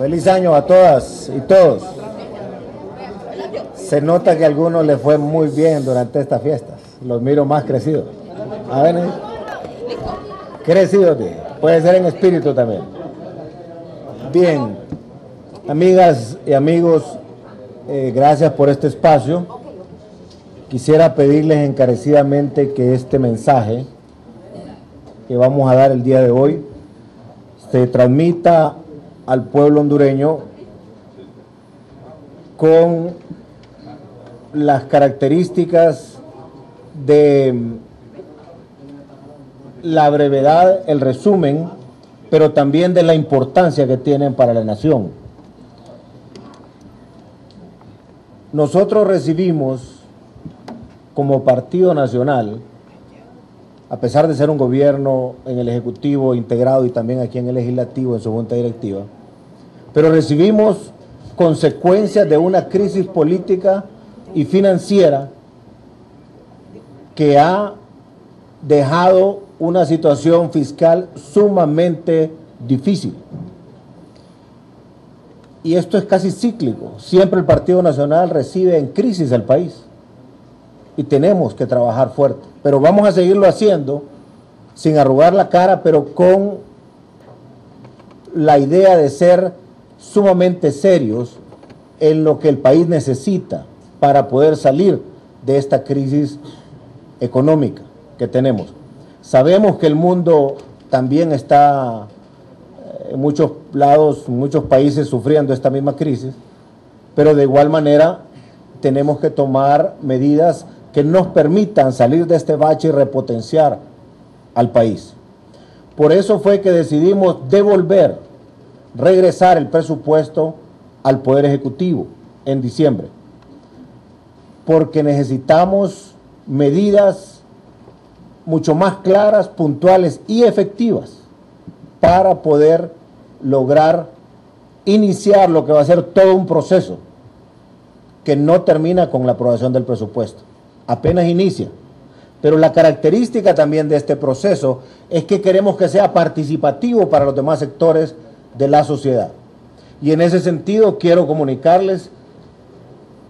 Feliz año a todas y todos. Se nota que a algunos les fue muy bien durante estas fiestas. Los miro más crecidos. A ver, crecidos, puede ser en espíritu también. Bien, amigas y amigos, gracias por este espacio. Quisiera pedirles encarecidamente que este mensaje que vamos a dar el día de hoy se transmita al pueblo hondureño con las características de la brevedad, el resumen, pero también de la importancia que tienen para la nación. Nosotros recibimos como Partido Nacional, a pesar de ser un gobierno en el Ejecutivo integrado y también aquí en el Legislativo, en su Junta Directiva, pero recibimos consecuencias de una crisis política y financiera que ha dejado una situación fiscal sumamente difícil. Y esto es casi cíclico. Siempre el Partido Nacional recibe en crisis al país y tenemos que trabajar fuerte. Pero vamos a seguirlo haciendo sin arrugar la cara, pero con la idea de ser sumamente serios en lo que el país necesita para poder salir de esta crisis económica que tenemos. Sabemos que el mundo también está en muchos lados, en muchos países sufriendo esta misma crisis, pero de igual manera tenemos que tomar medidas que nos permitan salir de este bache y repotenciar al país. Por eso fue que decidimos regresar el presupuesto al Poder Ejecutivo en diciembre, porque necesitamos medidas mucho más claras, puntuales y efectivas para poder lograr iniciar lo que va a ser todo un proceso que no termina con la aprobación del presupuesto, apenas inicia. Pero la característica también de este proceso es que queremos que sea participativo para los demás sectores de la sociedad. Y en ese sentido quiero comunicarles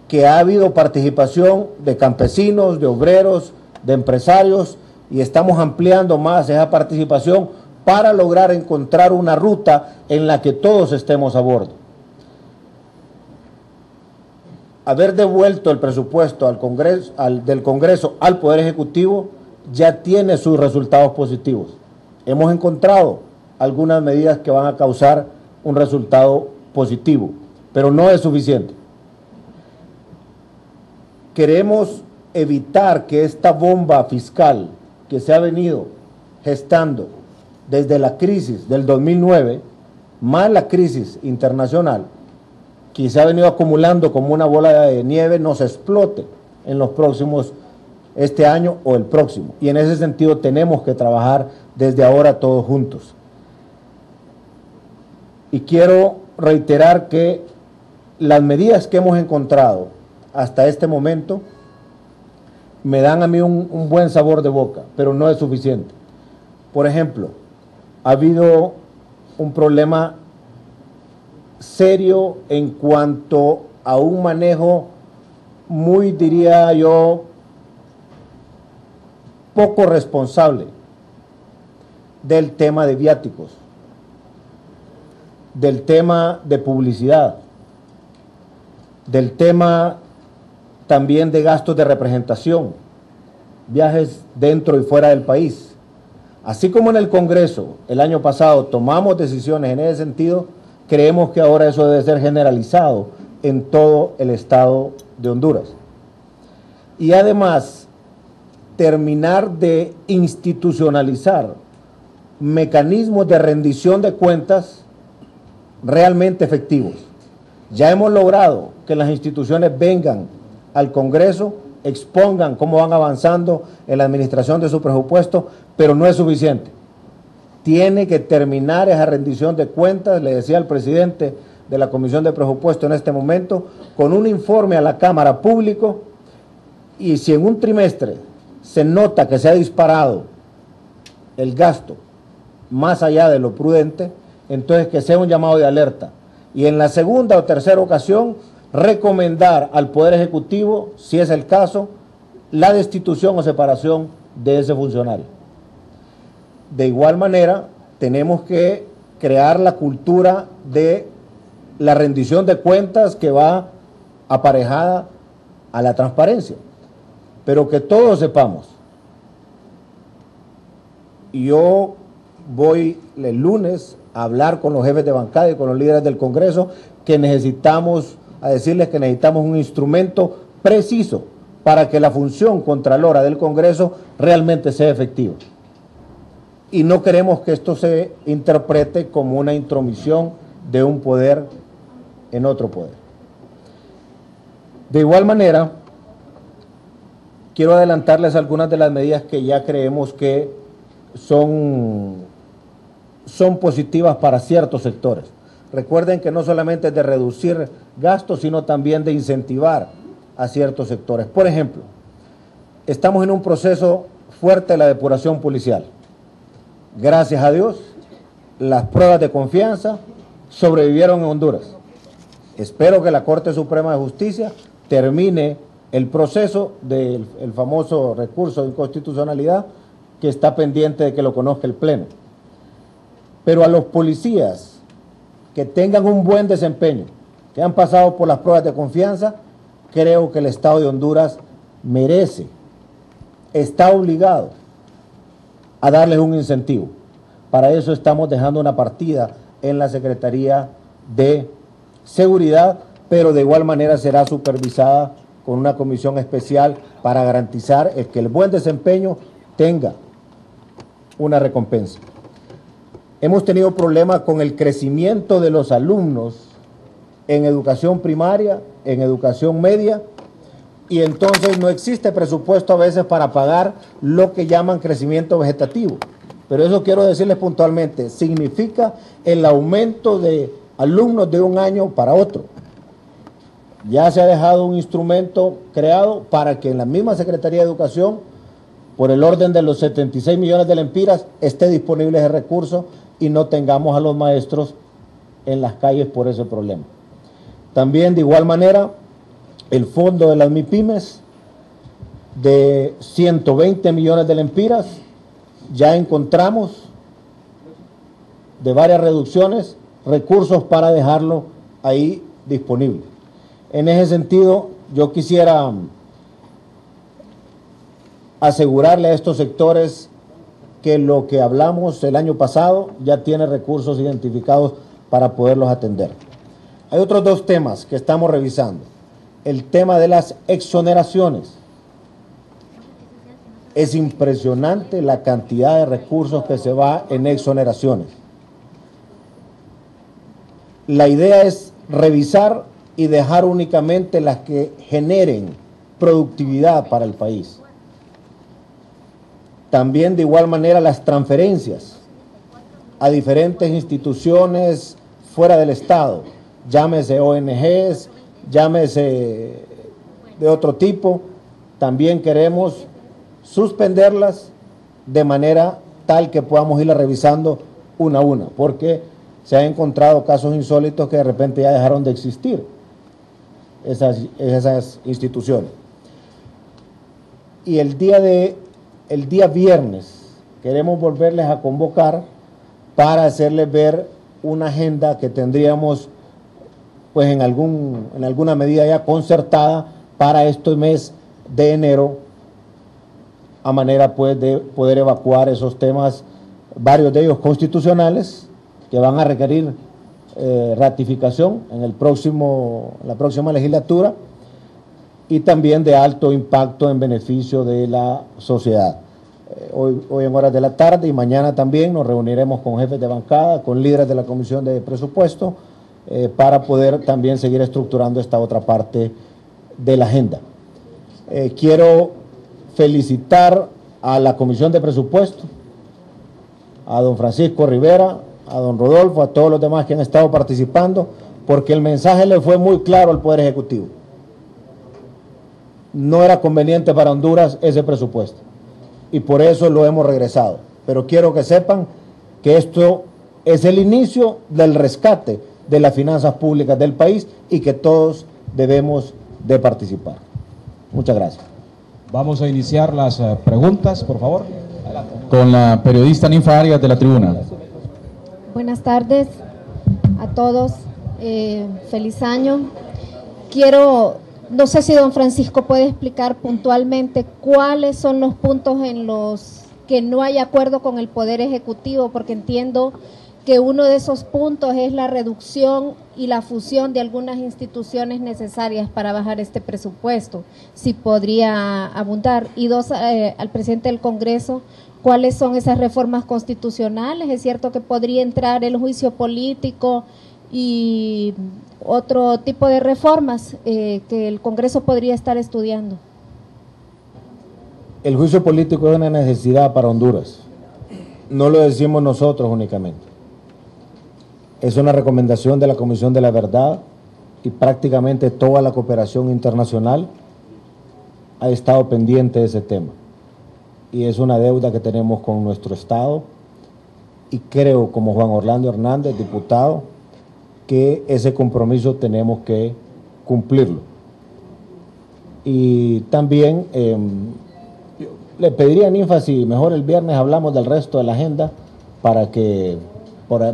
que ha habido participación de campesinos, de obreros, de empresarios, y estamos ampliando más esa participación para lograr encontrar una ruta en la que todos estemos a bordo. Haber devuelto el presupuesto al Congreso, del Congreso al Poder Ejecutivo ya tiene sus resultados positivos. Hemos encontrado algunas medidas que van a causar un resultado positivo, pero no es suficiente. Queremos evitar que esta bomba fiscal que se ha venido gestando desde la crisis del 2009, más la crisis internacional, que se ha venido acumulando como una bola de nieve, nos explote en los próximos, este año o el próximo. Y en ese sentido tenemos que trabajar desde ahora todos juntos. Y quiero reiterar que las medidas que hemos encontrado hasta este momento me dan a mí un buen sabor de boca, pero no es suficiente. Por ejemplo, ha habido un problema serio en cuanto a un manejo muy, diría yo, poco responsable del tema de viáticos, del tema de publicidad, del tema también de gastos de representación, viajes dentro y fuera del país. Así como en el Congreso el año pasado tomamos decisiones en ese sentido, creemos que ahora eso debe ser generalizado en todo el estado de Honduras. Y además, terminar de institucionalizar mecanismos de rendición de cuentas realmente efectivos. Ya hemos logrado que las instituciones vengan al Congreso, expongan cómo van avanzando en la administración de su presupuesto, pero no es suficiente. Tiene que terminar esa rendición de cuentas, le decía al presidente de la Comisión de Presupuesto en este momento, con un informe a la Cámara público, y si en un trimestre se nota que se ha disparado el gasto más allá de lo prudente, entonces que sea un llamado de alerta y en la segunda o tercera ocasión recomendar al Poder Ejecutivo, si es el caso, la destitución o separación de ese funcionario. De igual manera, tenemos que crear la cultura de la rendición de cuentas que va aparejada a la transparencia, pero que todos sepamos. Y yo voy el lunes a hablar con los jefes de bancada y con los líderes del Congreso que necesitamos, a decirles que necesitamos un instrumento preciso para que la función contralora del Congreso realmente sea efectiva. Y no queremos que esto se interprete como una intromisión de un poder en otro poder. De igual manera, quiero adelantarles algunas de las medidas que ya creemos que son positivas para ciertos sectores. Recuerden que no solamente es de reducir gastos, sino también de incentivar a ciertos sectores. Por ejemplo, estamos en un proceso fuerte de la depuración policial. Gracias a Dios, las pruebas de confianza sobrevivieron en Honduras. Espero que la Corte Suprema de Justicia termine el proceso del famoso recurso de inconstitucionalidad que está pendiente de que lo conozca el Pleno. Pero a los policías que tengan un buen desempeño, que han pasado por las pruebas de confianza, creo que el Estado de Honduras merece, está obligado a darles un incentivo. Para eso estamos dejando una partida en la Secretaría de Seguridad, pero de igual manera será supervisada con una comisión especial para garantizar que el buen desempeño tenga una recompensa. Hemos tenido problemas con el crecimiento de los alumnos en educación primaria, en educación media, y entonces no existe presupuesto a veces para pagar lo que llaman crecimiento vegetativo. Pero eso quiero decirles puntualmente, significa el aumento de alumnos de un año para otro. Ya se ha dejado un instrumento creado para que en la misma Secretaría de Educación, por el orden de los 76 millones de lempiras, esté disponible ese recurso y no tengamos a los maestros en las calles por ese problema. También de igual manera, el fondo de las MIPYMES de 120 millones de lempiras, ya encontramos de varias reducciones recursos para dejarlo ahí disponible. En ese sentido, yo quisiera asegurarle a estos sectores que lo que hablamos el año pasado ya tiene recursos identificados para poderlos atender. Hay otros dos temas que estamos revisando. El tema de las exoneraciones. Es impresionante la cantidad de recursos que se va en exoneraciones. La idea es revisar y dejar únicamente las que generen productividad para el país. También de igual manera las transferencias a diferentes instituciones fuera del Estado, llámese ONGs, llámese de otro tipo, también queremos suspenderlas de manera tal que podamos irlas revisando una a una, porque se han encontrado casos insólitos que de repente ya dejaron de existir esas instituciones. Y el día viernes queremos volverles a convocar para hacerles ver una agenda que tendríamos pues en alguna medida ya concertada para este mes de enero, a manera pues de poder evacuar esos temas, varios de ellos constitucionales, que van a requerir ratificación en la próxima legislatura, y también de alto impacto en beneficio de la sociedad. Hoy en horas de la tarde y mañana también nos reuniremos con jefes de bancada, con líderes de la Comisión de Presupuesto, para poder también seguir estructurando esta otra parte de la agenda. Quiero felicitar a la Comisión de Presupuesto, a don Francisco Rivera, a don Rodolfo, a todos los demás que han estado participando, porque el mensaje le fue muy claro al Poder Ejecutivo. No era conveniente para Honduras ese presupuesto, y por eso lo hemos regresado. Pero quiero que sepan que esto es el inicio del rescate de las finanzas públicas del país y que todos debemos de participar. Muchas gracias. Vamos a iniciar las preguntas, por favor, con la periodista Ninfa Arias de La Tribuna. Buenas tardes a todos, feliz año. No sé si don Francisco puede explicar puntualmente cuáles son los puntos en los que no hay acuerdo con el Poder Ejecutivo, porque entiendo que uno de esos puntos es la reducción y la fusión de algunas instituciones necesarias para bajar este presupuesto, si podría abundar. Y dos, al presidente del Congreso, ¿cuáles son esas reformas constitucionales? Es cierto que podría entrar el juicio político y otro tipo de reformas que el Congreso podría estar estudiando. El juicio político es una necesidad para Honduras. No lo decimos nosotros únicamente. Es una recomendación de la Comisión de la Verdad y prácticamente toda la cooperación internacional ha estado pendiente de ese tema. Y es una deuda que tenemos con nuestro Estado y creo, como Juan Orlando Hernández, diputado, que ese compromiso tenemos que cumplirlo. Y también le pediría a Ninfa si mejor el viernes hablamos del resto de la agenda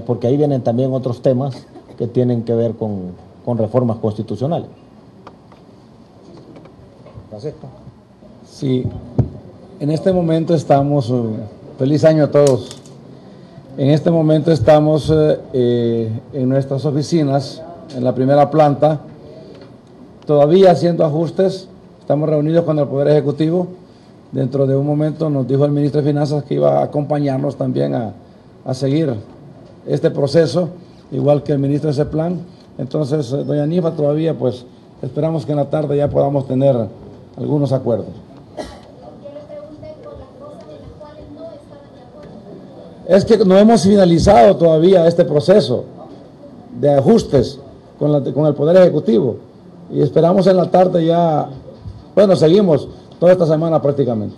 porque ahí vienen también otros temas que tienen que ver con reformas constitucionales. Sí, en este momento estamos, feliz año a todos, en este momento estamos en nuestras oficinas, en la primera planta, todavía haciendo ajustes, estamos reunidos con el Poder Ejecutivo. Dentro de un momento nos dijo el ministro de Finanzas que iba a acompañarnos también a seguir este proceso, igual que el ministro de ese plan. Entonces, doña Ninfa, todavía pues esperamos que en la tarde ya podamos tener algunos acuerdos. Es que no hemos finalizado todavía este proceso de ajustes con el Poder Ejecutivo y esperamos en la tarde ya, bueno, seguimos toda esta semana prácticamente.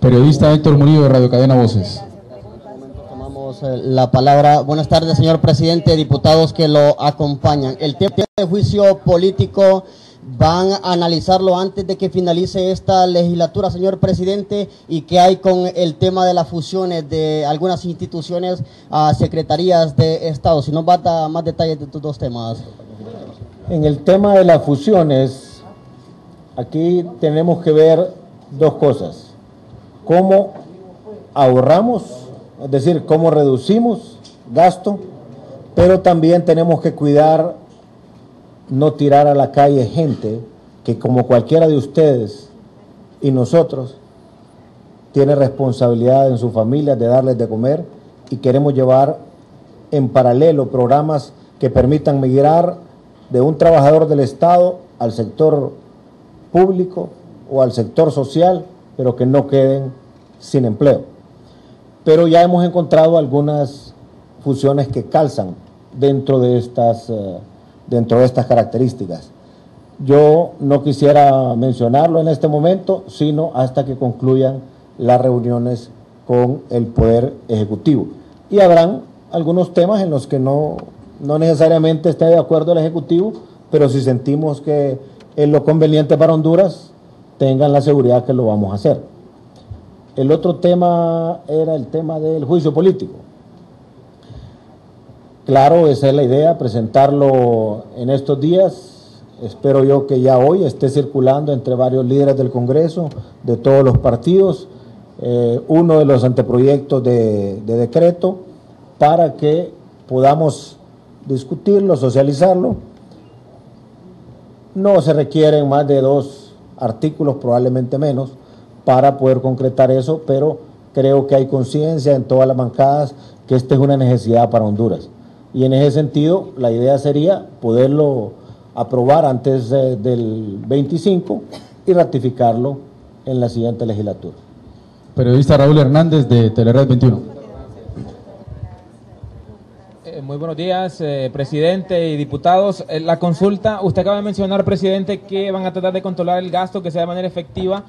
Periodista Héctor Murillo de Radio Cadena Voces. Tomamos la palabra. Buenas tardes, señor presidente, diputados que lo acompañan. El tema de juicio político van a analizarlo antes de que finalice esta legislatura, señor presidente, y qué hay con el tema de las fusiones de algunas instituciones a secretarías de Estado. Si nos va a dar más detalles de estos dos temas. En el tema de las fusiones, aquí tenemos que ver dos cosas: cómo ahorramos, es decir, cómo reducimos gasto, pero también tenemos que cuidar no tirar a la calle gente que, como cualquiera de ustedes y nosotros, tiene responsabilidad en su familia de darles de comer, y queremos llevar en paralelo programas que permitan migrar de un trabajador del Estado al sector público o al sector social, pero que no queden sin empleo. Pero ya hemos encontrado algunas fusiones que calzan dentro de estas características. Yo no quisiera mencionarlo en este momento, sino hasta que concluyan las reuniones con el Poder Ejecutivo. Y habrán algunos temas en los que no necesariamente esté de acuerdo el Ejecutivo, pero si sentimos que es lo conveniente para Honduras, tengan la seguridad que lo vamos a hacer. El otro tema era el tema del juicio político. Claro, esa es la idea, presentarlo en estos días. Espero yo que ya hoy esté circulando entre varios líderes del Congreso, de todos los partidos, uno de los anteproyectos de decreto, para que podamos discutirlo, socializarlo. No se requieren más de 2 artículos, probablemente menos, para poder concretar eso, pero creo que hay conciencia en todas las bancadas que esta es una necesidad para Honduras. Y en ese sentido, la idea sería poderlo aprobar antes del 25 y ratificarlo en la siguiente legislatura. Periodista Raúl Hernández de Telered 21. Muy buenos días, presidente y diputados. La consulta, usted acaba de mencionar, presidente, que van a tratar de controlar el gasto, que sea de manera efectiva,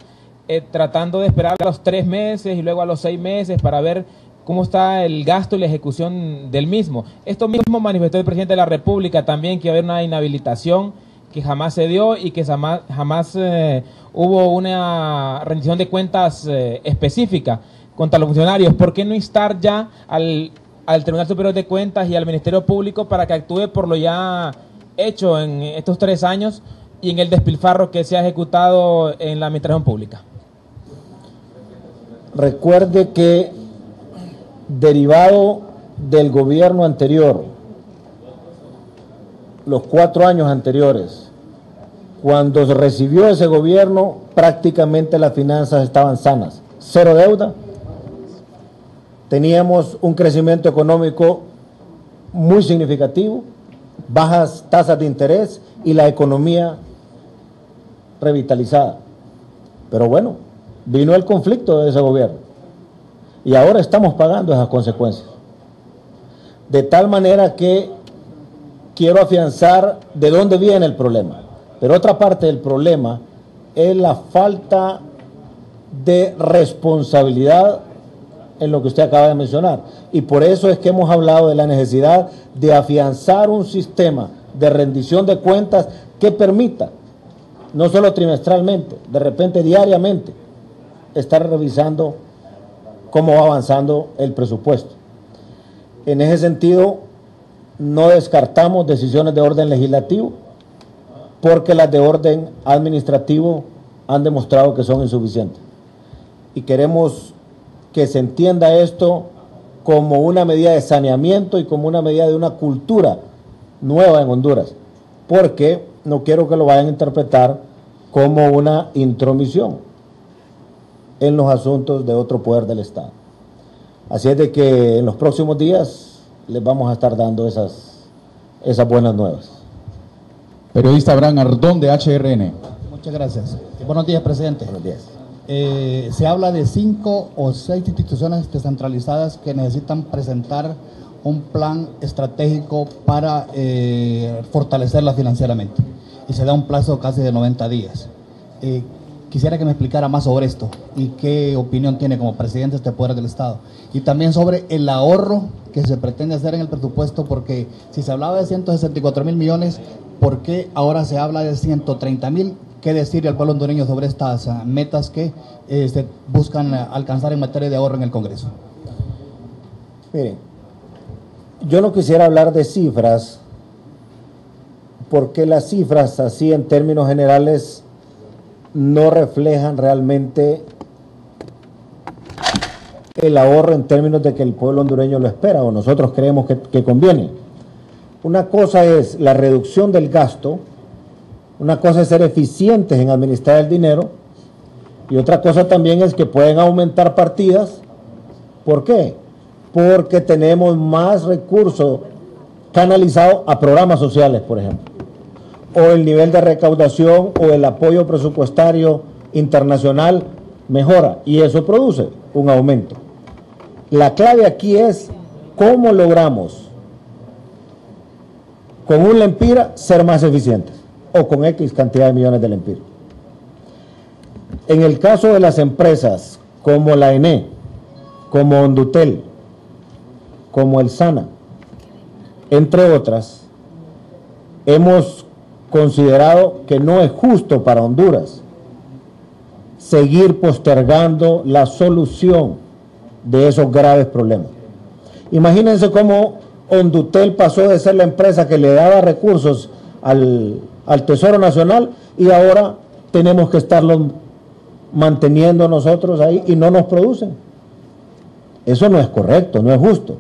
tratando de esperar a los 3 meses y luego a los 6 meses para ver cómo está el gasto y la ejecución del mismo. Esto mismo manifestó el presidente de la República también, que iba a haber una inhabilitación que jamás se dio y que jamás hubo una rendición de cuentas específica contra los funcionarios. ¿Por qué no instar ya al Tribunal Superior de Cuentas y al Ministerio Público para que actúe por lo ya hecho en estos 3 años y en el despilfarro que se ha ejecutado en la administración pública? Recuerde que, derivado del gobierno anterior, los 4 años anteriores, cuando se recibió ese gobierno, prácticamente las finanzas estaban sanas, 0 deuda, teníamos un crecimiento económico muy significativo, bajas tasas de interés y la economía revitalizada. Pero bueno, vino el conflicto de ese gobierno y ahora estamos pagando esas consecuencias. De tal manera que quiero afianzar de dónde viene el problema. Pero otra parte del problema es la falta de responsabilidad en lo que usted acaba de mencionar. Y por eso es que hemos hablado de la necesidad de afianzar un sistema de rendición de cuentas que permita, no solo trimestralmente, de repente diariamente, estar revisando cómo va avanzando el presupuesto. En ese sentido, no descartamos decisiones de orden legislativo, porque las de orden administrativo han demostrado que son insuficientes. Y queremos que se entienda esto como una medida de saneamiento y como una medida de una cultura nueva en Honduras, porque no quiero que lo vayan a interpretar como una intromisión en los asuntos de otro poder del Estado. Así es de que en los próximos días les vamos a estar dando esas buenas nuevas. Periodista Abraham Ardón, de HRN. Muchas gracias. Buenos días, presidente. Buenos días. Se habla de 5 o 6 instituciones descentralizadas que necesitan presentar un plan estratégico para fortalecerla financieramente. Y se da un plazo casi de 90 días. Quisiera que me explicara más sobre esto y qué opinión tiene como presidente de este poder del Estado. Y también sobre el ahorro que se pretende hacer en el presupuesto, porque si se hablaba de 164.000 millones, ¿por qué ahora se habla de 130.000? ¿Qué decirle al pueblo hondureño sobre estas metas que se buscan alcanzar en materia de ahorro en el Congreso? Miren, yo no quisiera hablar de cifras, porque las cifras así en términos generales no reflejan realmente el ahorro en términos de que el pueblo hondureño lo espera o nosotros creemos que conviene. Una cosa es la reducción del gasto, una cosa es ser eficientes en administrar el dinero y otra cosa también es que pueden aumentar partidas. ¿Por qué? Porque tenemos más recursos canalizados a programas sociales, por ejemplo, o el nivel de recaudación o el apoyo presupuestario internacional mejora y eso produce un aumento. La clave aquí es cómo logramos con un lempira ser más eficientes o con X cantidad de millones de lempiras. En el caso de las empresas como la ENE, como Hondutel, como el SANA, entre otras, hemos considerado que no es justo para Honduras seguir postergando la solución de esos graves problemas. Imagínense cómo Hondutel pasó de ser la empresa que le daba recursos al Tesoro Nacional y ahora tenemos que estarlos manteniendo nosotros ahí y no nos producen. Eso no es correcto, no es justo.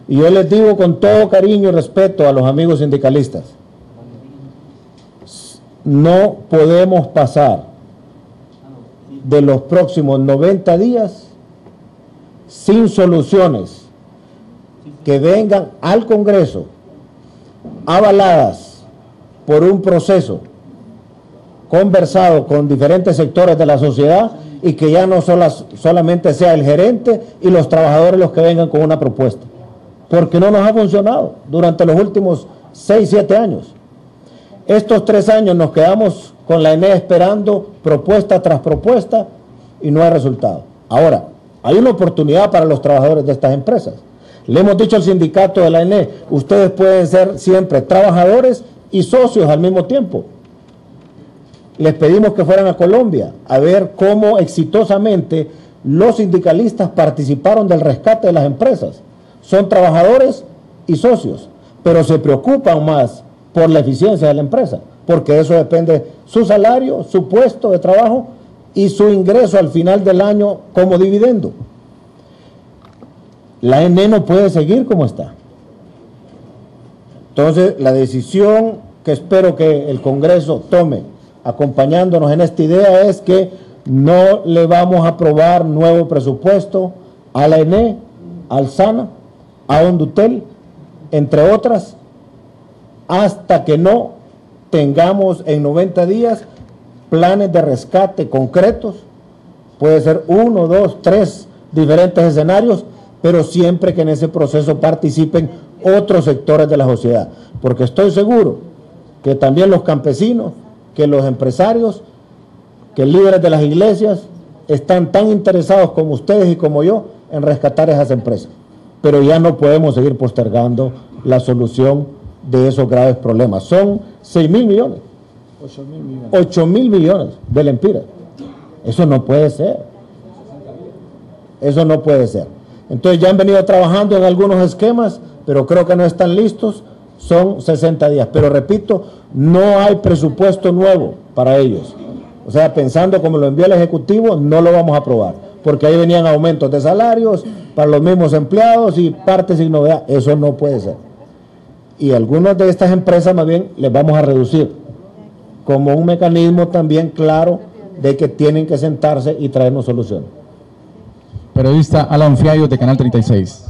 Y yo les digo con todo cariño y respeto a los amigos sindicalistas, no podemos pasar de los próximos 90 días sin soluciones que vengan al Congreso avaladas por un proceso conversado con diferentes sectores de la sociedad y que ya no solamente sea el gerente y los trabajadores los que vengan con una propuesta, porque no nos ha funcionado durante los últimos 6, 7 años. Estos 3 años nos quedamos con la ENE esperando propuesta tras propuesta y no hay resultado. Ahora, Hay una oportunidad para los trabajadores de estas empresas. Le hemos dicho al sindicato de la ENE, ustedes pueden ser siempre trabajadores y socios al mismo tiempo. Les pedimos que fueran a Colombia a ver cómo exitosamente los sindicalistas participaron del rescate de las empresas. Son trabajadores y socios, pero se preocupan más por la eficiencia de la empresa, porque eso depende su salario, su puesto de trabajo y su ingreso al final del año como dividendo. La ENE no puede seguir como está. Entonces, la decisión que espero que el Congreso tome acompañándonos en esta idea es que no le vamos a aprobar nuevo presupuesto a la ENE, al SANA, a Hondutel, entre otras, hasta que no tengamos en 90 días planes de rescate concretos. Puede ser 1, 2, 3 diferentes escenarios, pero siempre que en ese proceso participen otros sectores de la sociedad, porque estoy seguro que también los campesinos, que los empresarios, que líderes de las iglesias están tan interesados como ustedes y como yo en rescatar esas empresas, pero ya no podemos seguir postergando la solución de esos graves problemas. Son 6.000 millones, 8.000 millones de lempiras. Eso no puede ser. Eso no puede ser. Entonces ya han venido trabajando en algunos esquemas, pero creo que no están listos. Son 60 días. Pero repito, no hay presupuesto nuevo para ellos. O sea, pensando como lo envió el Ejecutivo, no lo vamos a aprobar, porque ahí venían aumentos de salarios para los mismos empleados y partes sin novedad. Eso no puede ser. Y algunas de estas empresas más bien les vamos a reducir, como un mecanismo también claro de que tienen que sentarse y traernos soluciones. Periodista Alan Fiallo, de Canal 36.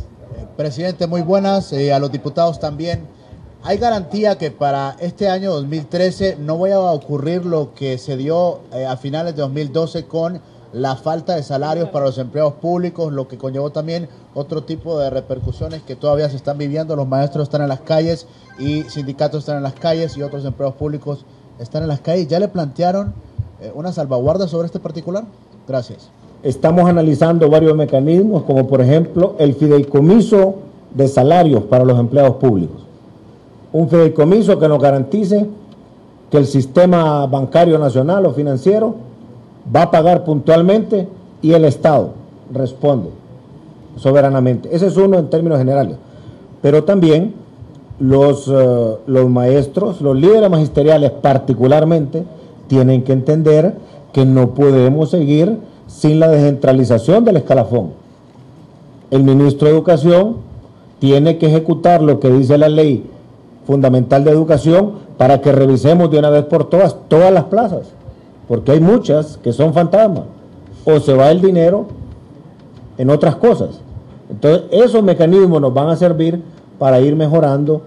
Presidente, muy buenas. A los diputados también. ¿Hay garantía que para este año 2013 no vaya a ocurrir lo que se dio a finales de 2012 con la falta de salarios para los empleados públicos, lo que conllevó también otro tipo de repercusiones que todavía se están viviendo? Los maestros están en las calles y sindicatos están en las calles y otros empleados públicos están en las calles. ¿Ya le plantearon una salvaguarda sobre este particular? Gracias. Estamos analizando varios mecanismos, como por ejemplo el fideicomiso de salarios para los empleados públicos. Un fideicomiso que nos garantice que el sistema bancario nacional o financiero va a pagar puntualmente y el Estado responde soberanamente. Ese es uno en términos generales. Pero también los maestros, los líderes magisteriales particularmente, tienen que entender que no podemos seguir sin la descentralización del escalafón. El ministro de Educación tiene que ejecutar lo que dice la ley fundamental de educación para que revisemos de una vez por todas las plazas, porque hay muchas que son fantasmas, o se va el dinero en otras cosas. Entonces esos mecanismos nos van a servir para ir mejorando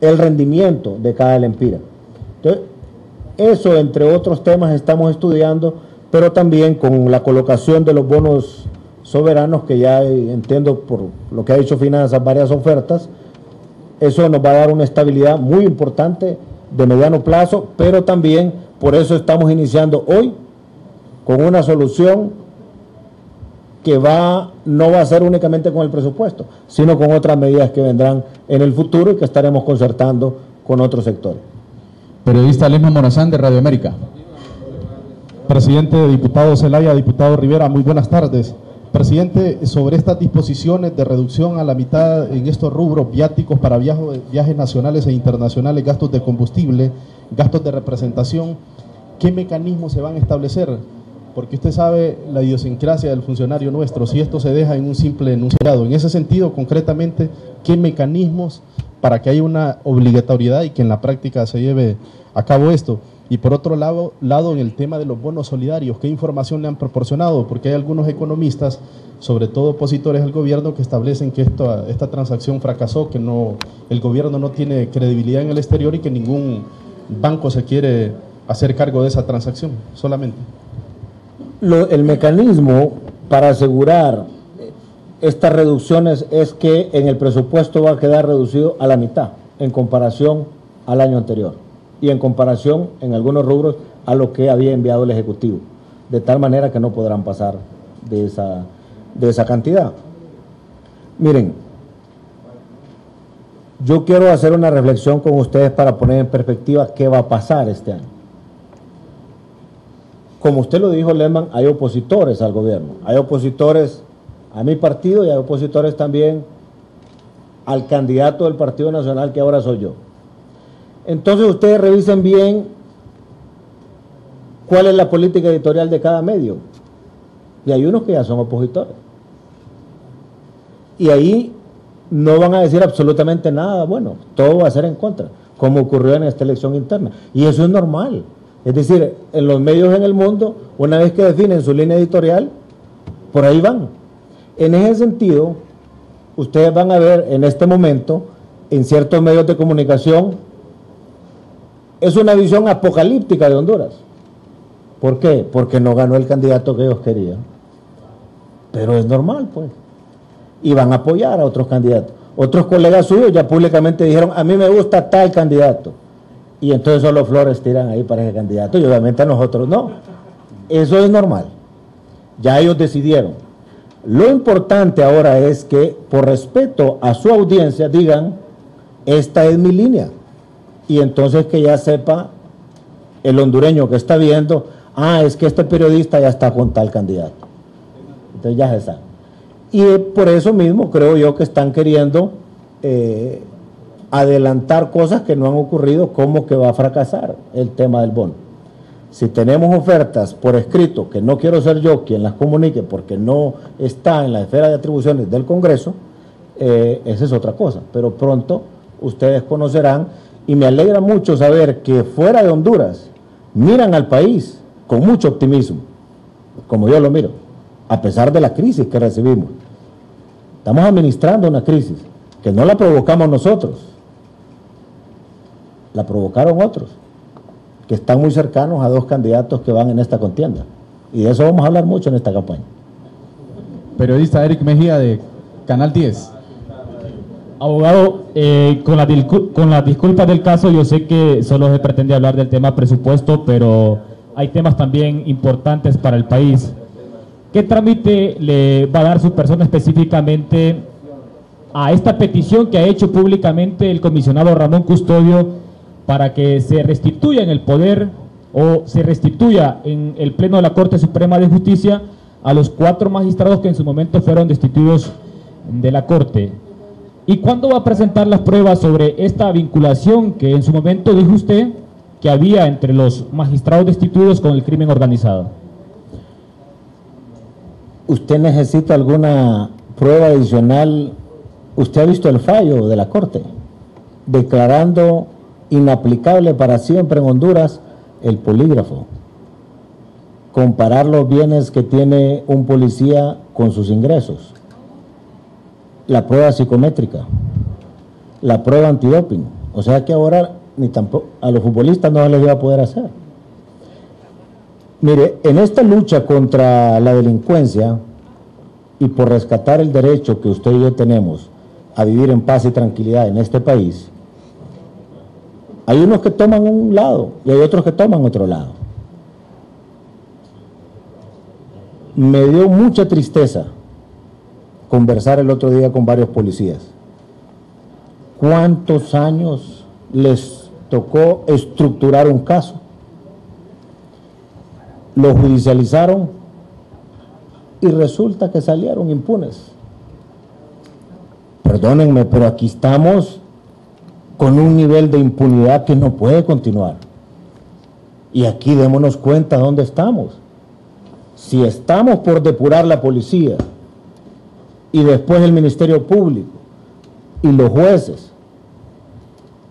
el rendimiento de cada lempira. Entonces eso, entre otros temas, estamos estudiando, pero también con la colocación de los bonos soberanos, que ya entiendo por lo que ha dicho Finanzas, varias ofertas. Eso nos va a dar una estabilidad muy importante de mediano plazo, pero también por eso estamos iniciando hoy con una solución que no va a ser únicamente con el presupuesto, sino con otras medidas que vendrán en el futuro y que estaremos concertando con otros sectores. Periodista Lesma Morazán, de Radio América. Presidente, diputado Zelaya, diputado Rivera, muy buenas tardes. Presidente, sobre estas disposiciones de reducción a la mitad en estos rubros viáticos para viajes nacionales e internacionales, gastos de combustible, gastos de representación, ¿qué mecanismos se van a establecer? Porque usted sabe la idiosincrasia del funcionario nuestro, si esto se deja en un simple enunciado. En ese sentido, concretamente, ¿qué mecanismos para que haya una obligatoriedad y que en la práctica se lleve a cabo esto? Y por otro lado, en el tema de los bonos solidarios, ¿qué información le han proporcionado? Porque hay algunos economistas, sobre todo opositores al gobierno, que establecen que esta transacción fracasó, que el gobierno no tiene credibilidad en el exterior y que ningún banco se quiere hacer cargo de esa transacción, solamente. El mecanismo para asegurar estas reducciones es que en el presupuesto va a quedar reducido a la mitad en comparación al año anterior y en comparación en algunos rubros a lo que había enviado el Ejecutivo, de tal manera que no podrán pasar de de esa cantidad. Miren, yo quiero hacer una reflexión con ustedes para poner en perspectiva qué va a pasar este año. Como usted lo dijo, Lehman, hay opositores al gobierno, hay opositores a mi partido y hay opositores también al candidato del Partido Nacional, que ahora soy yo. Entonces ustedes revisen bien cuál es la política editorial de cada medio. Y hay unos que ya son opositores. Y ahí no van a decir absolutamente nada bueno, todo va a ser en contra, como ocurrió en esta elección interna. Y eso es normal. Es decir, en los medios en el mundo, una vez que definen su línea editorial, por ahí van. En ese sentido, ustedes van a ver en este momento, en ciertos medios de comunicación, es una visión apocalíptica de Honduras. ¿Por qué? Porque no ganó el candidato que ellos querían. Pero es normal, pues. Y van a apoyar a otros candidatos. Otros colegas suyos ya públicamente dijeron, a mí me gusta tal candidato. Y entonces solo flores tiran ahí para ese candidato y obviamente a nosotros no. Eso es normal. Ya ellos decidieron. Lo importante ahora es que, por respeto a su audiencia, digan, esta es mi línea. Y entonces que ya sepa el hondureño que está viendo, es que este periodista ya está con tal candidato. Entonces ya se sabe. Y por eso mismo creo yo que están queriendo adelantar cosas que no han ocurrido, como que va a fracasar el tema del bono. Si tenemos ofertas por escrito, que no quiero ser yo quien las comunique porque no está en la esfera de atribuciones del Congreso, esa es otra cosa. Pero pronto ustedes conocerán, y me alegra mucho saber que fuera de Honduras miran al país con mucho optimismo, como yo lo miro, a pesar de la crisis que recibimos. Estamos administrando una crisis que no la provocamos nosotros, la provocaron otros, que están muy cercanos a dos candidatos que van en esta contienda. Y de eso vamos a hablar mucho en esta campaña. Periodista Eric Mejía, de Canal 10. Abogado, con las disculpas del caso, yo sé que solo se pretende hablar del tema presupuesto, pero hay temas también importantes para el país. ¿Qué trámite le va a dar su persona específicamente a esta petición que ha hecho públicamente el comisionado Ramón Custodio para que se restituya en el poder o se restituya en el Pleno de la Corte Suprema de Justicia a los 4 magistrados que en su momento fueron destituidos de la Corte? ¿Y cuándo va a presentar las pruebas sobre esta vinculación que en su momento dijo usted que había entre los magistrados destituidos con el crimen organizado? ¿Usted necesita alguna prueba adicional? ¿Usted ha visto el fallo de la Corte declarando inaplicable para siempre en Honduras el polígrafo? Comparar los bienes que tiene un policía con sus ingresos, la prueba psicométrica, la prueba antidoping. O sea que ahora ni tampoco a los futbolistas no les iba a poder hacer. Mire, en esta lucha contra la delincuencia y por rescatar el derecho que usted y yo tenemos a vivir en paz y tranquilidad en este país, hay unos que toman un lado y hay otros que toman otro lado. Me dio mucha tristeza conversar el otro día con varios policías. ¿Cuántos años les tocó estructurar un caso? Lo judicializaron y resulta que salieron impunes. Perdónenme, pero aquí estamos con un nivel de impunidad que no puede continuar. Y aquí démonos cuenta dónde estamos. Si estamos por depurar la policía y después el Ministerio Público y los jueces,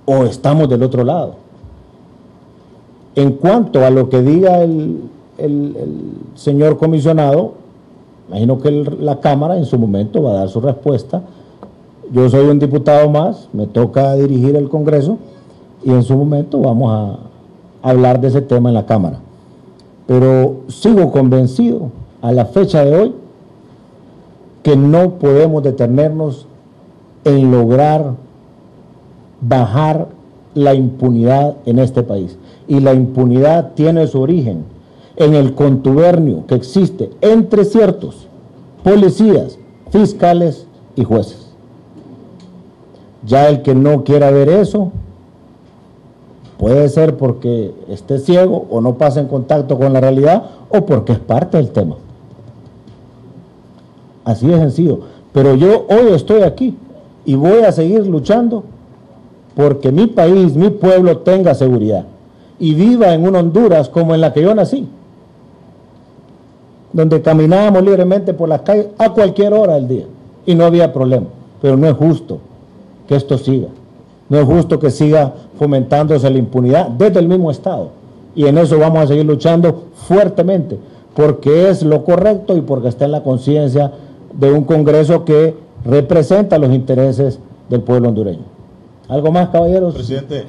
o estamos del otro lado. En cuanto a lo que diga el señor comisionado, imagino que la Cámara en su momento va a dar su respuesta. Yo soy un diputado más, me toca dirigir el Congreso y en su momento vamos a hablar de ese tema en la Cámara. Pero sigo convencido a la fecha de hoy que no podemos detenernos en lograr bajar la impunidad en este país. Y la impunidad tiene su origen en el contubernio que existe entre ciertos policías, fiscales y jueces. Ya el que no quiera ver eso, puede ser porque esté ciego o no pasa en contacto con la realidad o porque es parte del tema. Así de sencillo. Pero yo hoy estoy aquí y voy a seguir luchando porque mi país, mi pueblo tenga seguridad y viva en una Honduras como en la que yo nací, donde caminábamos libremente por las calles a cualquier hora del día y no había problema. Pero no es justo que esto siga. No es justo que siga fomentándose la impunidad desde el mismo Estado. Y en eso vamos a seguir luchando fuertemente, porque es lo correcto y porque está en la conciencia de un Congreso que representa los intereses del pueblo hondureño. ¿Algo más, caballeros? Presidente,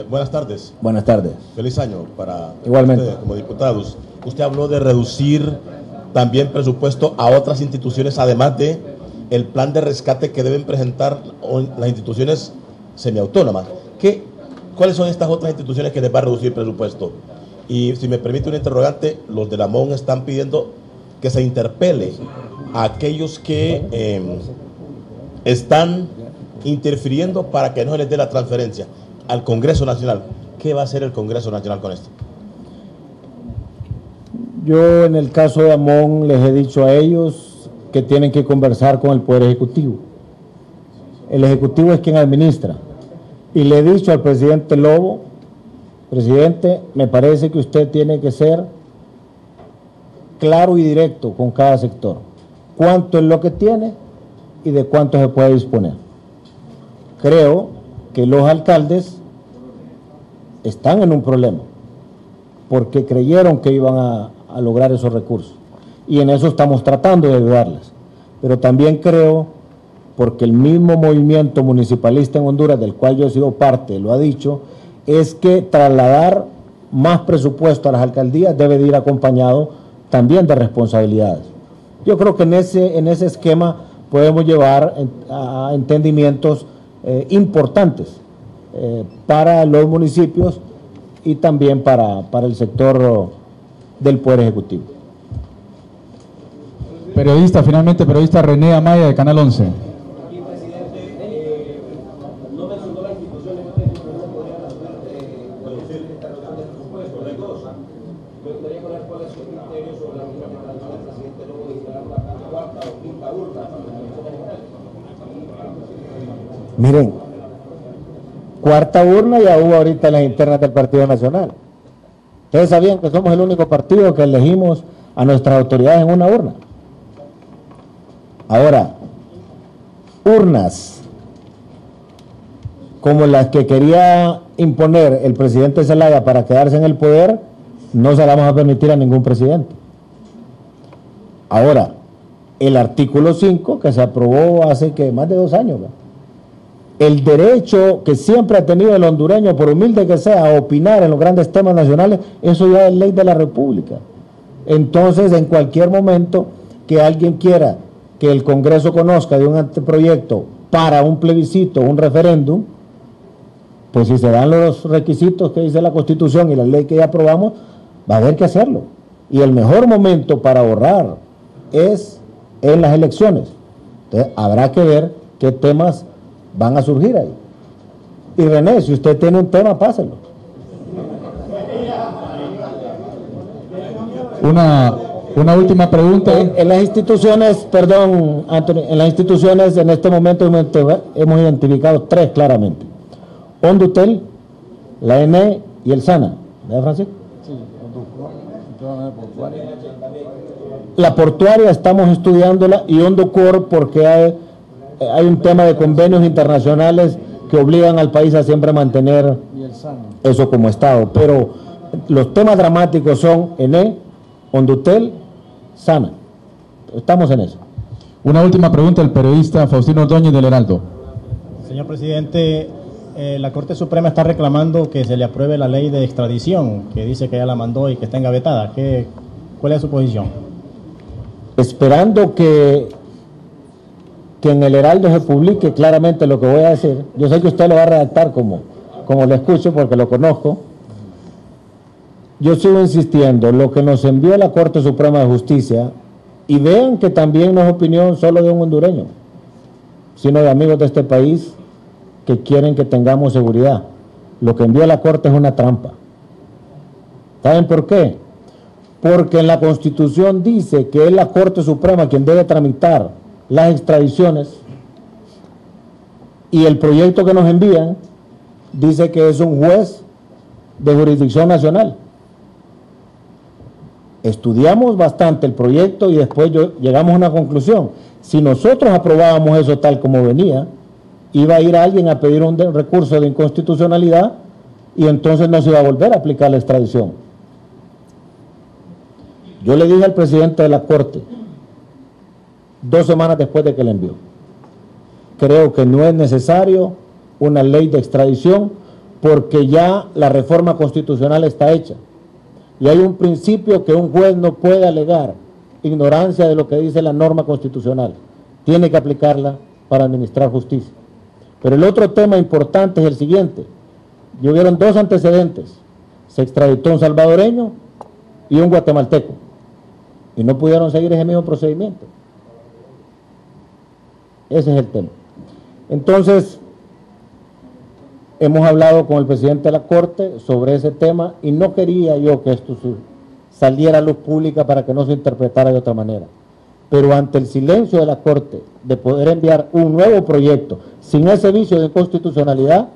buenas tardes. Buenas tardes. Feliz año para igualmente ustedes como diputados. Usted habló de reducir también presupuesto a otras instituciones, además de el plan de rescate que deben presentar las instituciones semiautónomas. ¿Cuáles son estas otras instituciones que les va a reducir el presupuesto? Y si me permite un interrogante, los de la MON están pidiendo que se interpele a aquellos que están interfiriendo para que no se les dé la transferencia al Congreso Nacional. ¿Qué va a hacer el Congreso Nacional con esto? Yo en el caso de Amón les he dicho a ellos que tienen que conversar con el Poder Ejecutivo. El Ejecutivo es quien administra. Y le he dicho al presidente Lobo, presidente, me parece que usted tiene que ser claro y directo con cada sector. ¿Cuánto es lo que tiene y de cuánto se puede disponer? Creo que los alcaldes están en un problema porque creyeron que iban a lograr esos recursos y en eso estamos tratando de ayudarles, pero también creo, porque el mismo movimiento municipalista en Honduras, del cual yo he sido parte, lo ha dicho, es que trasladar más presupuesto a las alcaldías debe de ir acompañado también de responsabilidades. Yo creo que en ese esquema podemos llevar a entendimientos importantes para los municipios y también para el sector del Poder Ejecutivo. Finalmente periodista René Amaya de Canal 11. Miren, cuarta urna ya hubo ahorita en las internas del Partido Nacional. Ustedes sabían que somos el único partido que elegimos a nuestras autoridades en una urna. Ahora, urnas como las que quería imponer el presidente Zelaya para quedarse en el poder, no se las vamos a permitir a ningún presidente. Ahora, el artículo 5 que se aprobó hace más de 2 años, ¿verdad? El derecho que siempre ha tenido el hondureño, por humilde que sea, a opinar en los grandes temas nacionales, eso ya es ley de la República. Entonces, en cualquier momento que alguien quiera que el Congreso conozca de un anteproyecto para un plebiscito, un referéndum, pues si se dan los requisitos que dice la Constitución y la ley que ya aprobamos, va a haber que hacerlo. Y el mejor momento para ahorrar es en las elecciones. Entonces, habrá que ver qué temas van a surgir ahí. Y René, si usted tiene un tema, páselo. Una última pregunta. En las instituciones, perdón, Anthony, en las instituciones en este momento hemos identificado 3 claramente. Hondutel, la ENE y el SANA. ¿Verdad, Francisco? Sí, la portuaria estamos estudiándola y Hondocor porque hay un tema de convenios internacionales que obligan al país a siempre mantener eso como Estado. Pero los temas dramáticos son ENE, Hondutel, SANA. Estamos en eso. Una última pregunta, el periodista Faustino Ordóñez del Heraldo. Señor presidente, la Corte Suprema está reclamando que se le apruebe la ley de extradición, que dice que ya la mandó y que está engavetada. ¿Cuál es su posición? Esperando que en el Heraldo se publique claramente lo que voy a decir. Yo sé que usted lo va a redactar como lo escucho porque lo conozco. Yo sigo insistiendo, lo que nos envió la Corte Suprema de Justicia Y vean que también no es opinión solo de un hondureño, sino de amigos de este país que quieren que tengamos seguridad. Lo que envió la Corte es una trampa. ¿Saben por qué? Porque en la Constitución dice que es la Corte Suprema quien debe tramitar las extradiciones, y el proyecto que nos envían dice que es un juez de jurisdicción nacional. Estudiamos bastante el proyecto y después llegamos a una conclusión. Si nosotros aprobábamos eso tal como venía, iba a ir alguien a pedir un recurso de inconstitucionalidad y entonces no se iba a volver a aplicar la extradición. Yo le dije al presidente de la Corte, 2 semanas después de que le envió, creo que no es necesario una ley de extradición porque ya la reforma constitucional está hecha. Y hay un principio que un juez no puede alegar ignorancia de lo que dice la norma constitucional. Tiene que aplicarla para administrar justicia. Pero el otro tema importante es el siguiente. Y hubieron 2 antecedentes. Se extraditó un salvadoreño y un guatemalteco. Y no pudieron seguir ese mismo procedimiento. Ese es el tema. Entonces, hemos hablado con el presidente de la Corte sobre ese tema y no quería yo que esto saliera a luz pública para que no se interpretara de otra manera. Pero ante el silencio de la Corte de poder enviar un nuevo proyecto sin ese vicio de inconstitucionalidad,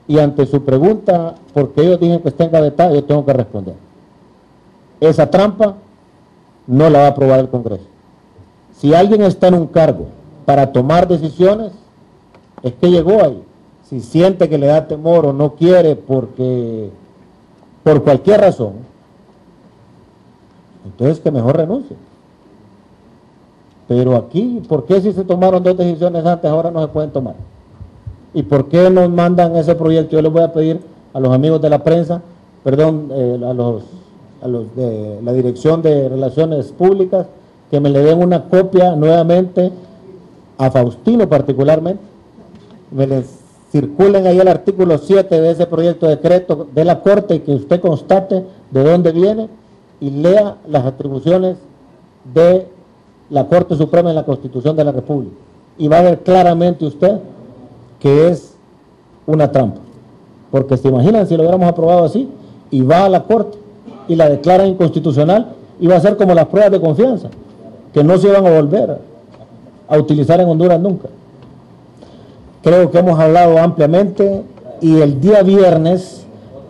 y ante su pregunta, porque ellos dicen que está engavetada, yo tengo que responder. Esa trampa no la va a aprobar el Congreso. Si alguien está en un cargo para tomar decisiones, es que llegó ahí. Si siente que le da temor o no quiere porque por cualquier razón, entonces que mejor renuncie. Pero aquí, ¿por qué si se tomaron 2 decisiones antes, ahora no se pueden tomar? ¿Y por qué nos mandan ese proyecto? Yo les voy a pedir a los amigos de la prensa, perdón, a los de la Dirección de Relaciones Públicas, que me le den una copia nuevamente a Faustino particularmente, me les circulen ahí el artículo 7 de ese proyecto de decreto de la Corte y que usted constate de dónde viene y lea las atribuciones de la Corte Suprema en la Constitución de la República. Y va a ver claramente usted que es una trampa. Porque se imaginan si lo hubiéramos aprobado así y va a la Corte y la declaran inconstitucional, iba a ser como las pruebas de confianza, que no se iban a volver a utilizar en Honduras nunca. Creo que hemos hablado ampliamente y el día viernes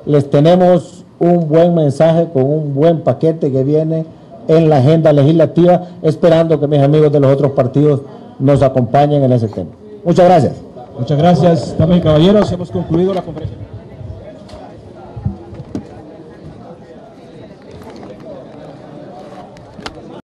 les tenemos un buen mensaje con un buen paquete que viene en la agenda legislativa, esperando que mis amigos de los otros partidos nos acompañen en ese tema. Muchas gracias. Muchas gracias también, caballeros. Hemos concluido la conferencia.